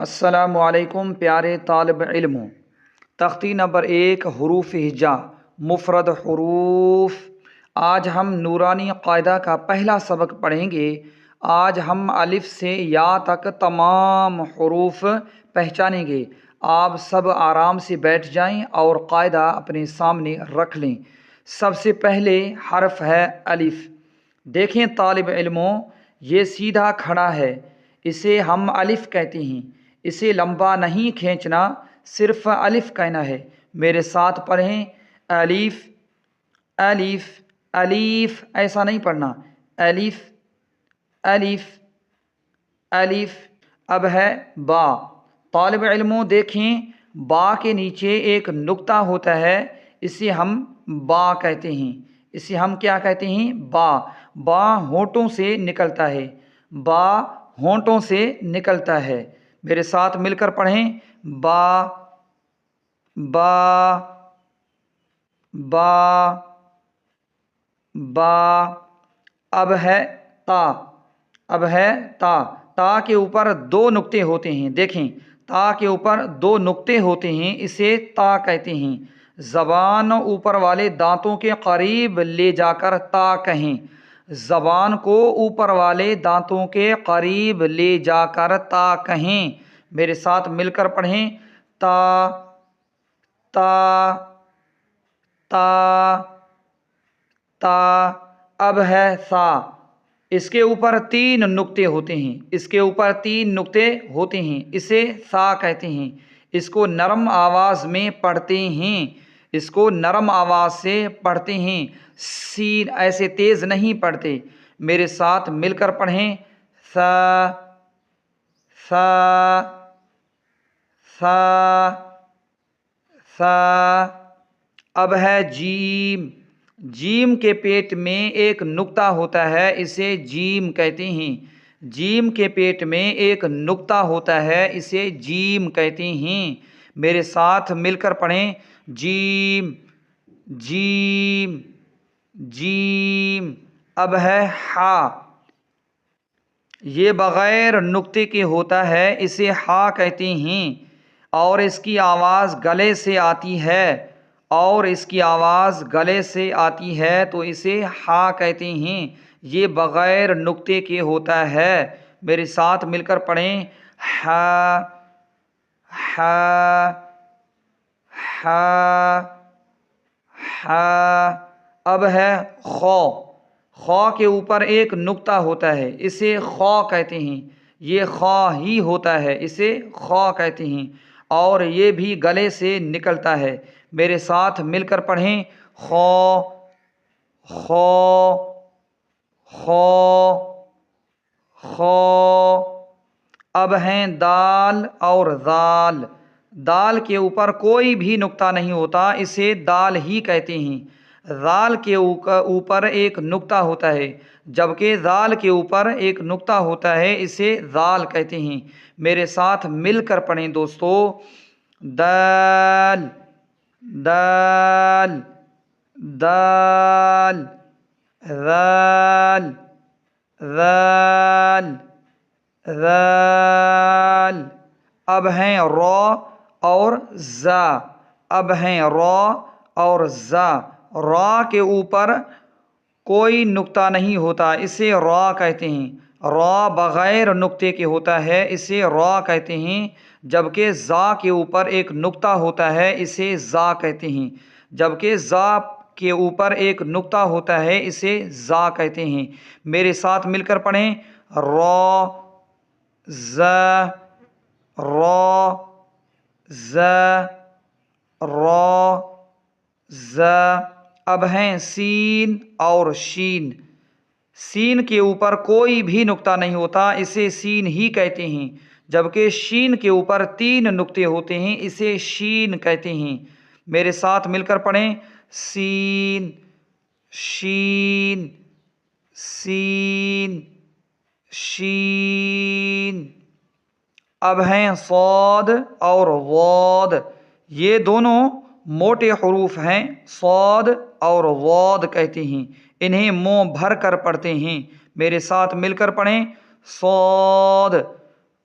السلام علیکم پیارے طالب علموں۔ تختی نمبر 1 حروف ہجا مفرد حروف۔ آج ہم نورانی قاعدہ کا پہلا سبق پڑھیں گے۔ آج ہم الف سے یا تک تمام حروف پہچانیں گے۔ آپ سب آرام سے بیٹھ جائیں اور قاعدہ اپنے سامنے رکھ لیں۔ سب سے پہلے حرف ہے الف۔ دیکھیں طالب علموں، یہ سیدھا کھڑا ہے، اسے ہم الف کہتے ہیں۔ اسے لمبا نہیں کھینچنا، صرف الف کہنا ہے۔ میرے ساتھ پڑھیں، الف الف الف، ایسا نہیں پڑھنا، الف الف الف۔ اب ہے با۔ طالب علموں دیکھیں، با کے نیچے ایک نقطہ ہوتا ہے، اسے ہم با کہتے ہیں۔ اسے ہم کیا کہتے ہیں؟ با۔ با ہونٹوں سے نکلتا ہے، با ہونٹوں سے نکلتا ہے۔ میرے ساتھ مل کر پڑھیں، با با با با۔ اب ہے تا۔ اب ہے تا۔ تا کے اوپر دو نقطے ہوتے ہیں، دیکھیں تا کے اوپر دو نقطے ہوتے ہیں، اسے تا کہتے ہیں۔ زبان اوپر والے دانتوں کے قریب لے جا کر تا کہیں۔ زبان کو اوپر والے دانتوں کے قریب لے جا کر تا کہیں۔ میرے ساتھ مل کر پڑھیں، تا تا تا تا۔ اب ہے سا۔ اس کے اوپر تین نقطے ہوتے ہیں، اس کے اوپر تین نقطے ہوتے ہیں، اسے سا کہتے ہیں۔ اس کو نرم آواز میں پڑھتے ہیں، اس کو نرم آواز سے پڑھتے ہیں، سین ایسے تیز نہیں پڑھتے۔ میرے ساتھ مل کر پڑھیں، سا سا سا سا۔ اب ہے جیم۔ جیم کے پیٹ میں ایک نقطہ ہوتا ہے، اسے جیم کہتے ہیں۔ جیم کے پیٹ میں ایک نقطہ ہوتا ہے، اسے جیم کہتے ہیں۔ میرے ساتھ مل کر پڑھیں، جیم جیم جیم۔ اب ہے ہا۔ یہ بغیر نقطے کے ہوتا ہے، اسے ہا کہتے ہیں، اور اس کی آواز گلے سے آتی ہے، اور اس کی آواز گلے سے آتی ہے تو اسے ہا کہتے ہیں۔ یہ بغیر نقطے کے ہوتا ہے۔ میرے ساتھ مل کر پڑھیں، ہا ہا ہا ہا۔ اب ہے خو۔ خو کے اوپر ایک نقطہ ہوتا ہے، اسے خو کہتے ہیں۔ یہ خو ہی ہوتا ہے، اسے خو کہتے ہیں، اور یہ بھی گلے سے نکلتا ہے۔ میرے ساتھ مل کر پڑھیں، خو خو خو خو۔ اب ہیں دال اور ذال۔ دال کے اوپر کوئی بھی نقطہ نہیں ہوتا، اسے دال ہی کہتے ہیں۔ ذال کے اوپر ایک نقطہ ہوتا ہے، جبکہ ذال کے اوپر ایک نقطہ ہوتا ہے، اسے ذال کہتے ہیں۔ میرے ساتھ مل کر پڑھیں دوستو، دال دال دال ذال ذال ذال۔ اب ہیں را اور زا۔ اب ہیں را اور زا۔ را کے اوپر کوئی نقطہ نہیں ہوتا، اسے را کہتے ہیں۔ را بغیر نقطے کے ہوتا ہے، اسے را کہتے ہیں، جبکہ زا کے اوپر ایک نقطہ ہوتا ہے، اسے زا کہتے ہیں۔ جبکہ زا کے اوپر ایک نقطہ ہوتا ہے، اسے زا کہتے ہیں۔ میرے ساتھ مل کر پڑھیں، را زا را زا را زا۔ اب ہیں سین اور شین۔ سین کے اوپر کوئی بھی نقطہ نہیں ہوتا، اسے سین ہی کہتے ہیں، جبکہ شین کے اوپر تین نقطے ہوتے ہیں، اسے شین کہتے ہیں۔ میرے ساتھ مل کر پڑھیں، سین شین سین شین۔ اب ہیں صاد اور واد۔ یہ دونوں موٹے حروف ہیں، صاد اور واد کہتے ہیں، انہیں منہ بھر کر پڑھتے ہیں۔ میرے ساتھ مل کر پڑھیں، صاد